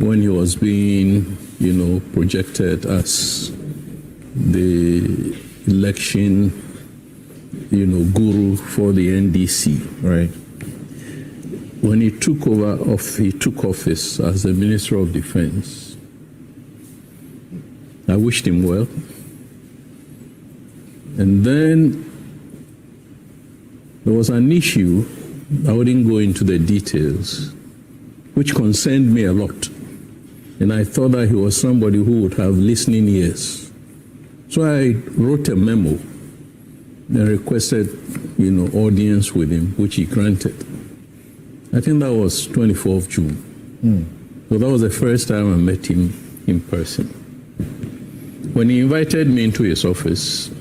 when he was being, projected as the election, guru for the NDC. Right. When he took office as the Minister of Defense, I wished him well. And then there was an issue, I wouldn't go into the details, which concerned me a lot. And I thought that he was somebody who would have listening ears. So I wrote a memo and requested, audience with him, which he granted. I think that was 24th of June. So that was the first time I met him in person. When he invited me into his office,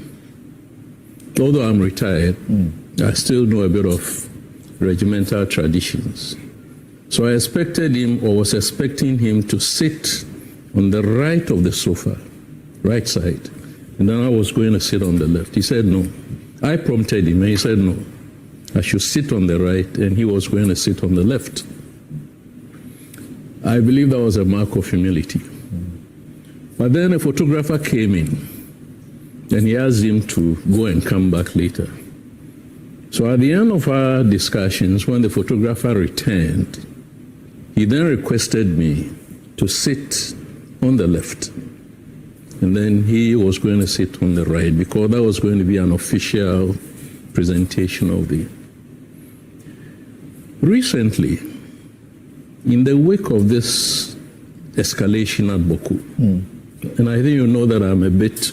although I'm retired, I still know a bit of regimental traditions. So I expected him, or was expecting him, to sit on the right of the sofa, right side. And then I was going to sit on the left. He said no. I prompted him, and he said no. I should sit on the right, and he was going to sit on the left. I believe that was a mark of humility. But then a photographer came in, and he asked him to go and come back later. So at the end of our discussions, when the photographer returned, he then requested me to sit on the left. And then he was going to sit on the right, because that was going to be an official presentation of the... Recently, in the wake of this escalation at Boku, and I think you know that I'm a bit,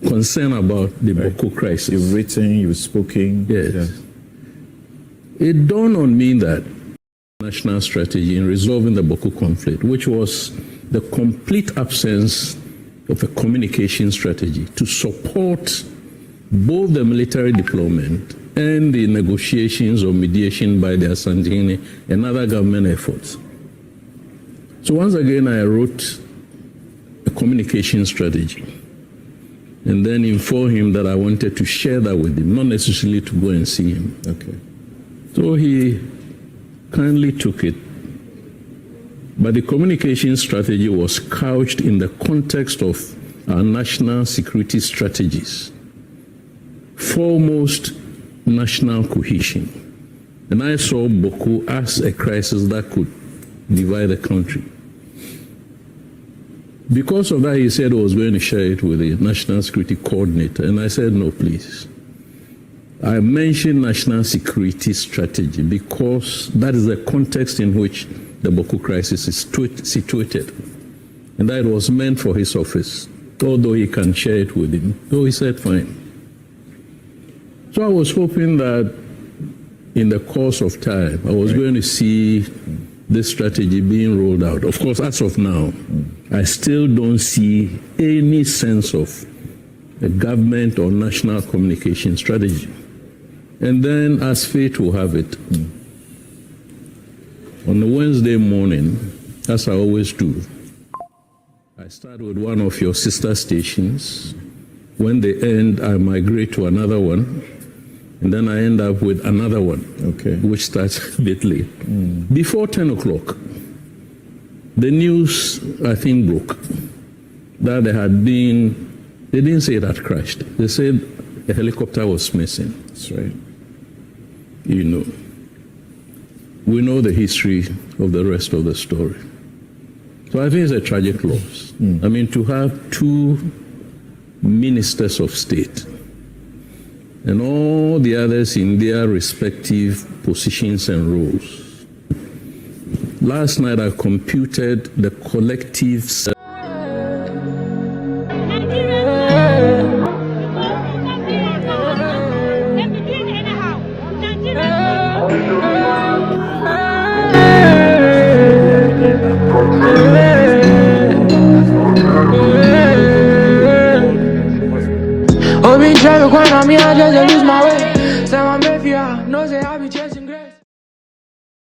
concerned about the Boku crisis. You've written, you've spoken. Yes. Yeah. It dawned on me that national strategy in resolving the Boku conflict, which was the complete absence of a communication strategy to support both the military deployment and the negotiations or mediation by the Asantini and other government efforts. So once again, I wrote a communication strategy and then informed him that I wanted to share that with him, not necessarily to go and see him. Okay. So he kindly took it. But the communication strategy was couched in the context of our national security strategies. Foremost, national cohesion. And I saw Boku as a crisis that could divide the country. Because of that, he said he was going to share it with the National Security Coordinator. And I said, no, please. I mentioned national security strategy because that is the context in which the Boku crisis is situated. And that was meant for his office, although he can share it with him. So he said, fine. So I was hoping that in the course of time, I was going to see this strategy being rolled out. Of course, as of now, I still don't see any sense of a government or national communication strategy. And then, as fate will have it, on the Wednesday morning, as I always do, I start with one of your sister stations. When they end, I migrate to another one. And then I end up with another one, which starts a bit late. Before 10 o'clock, the news, I think, broke that there had been, they didn't say it had crashed. They said a helicopter was missing. That's right. We know the history of the rest of the story. So I think it's a tragic loss. I mean, to have two ministers of state and all the others in their respective positions and roles. Last night I computed the collective Quando a minha just lose my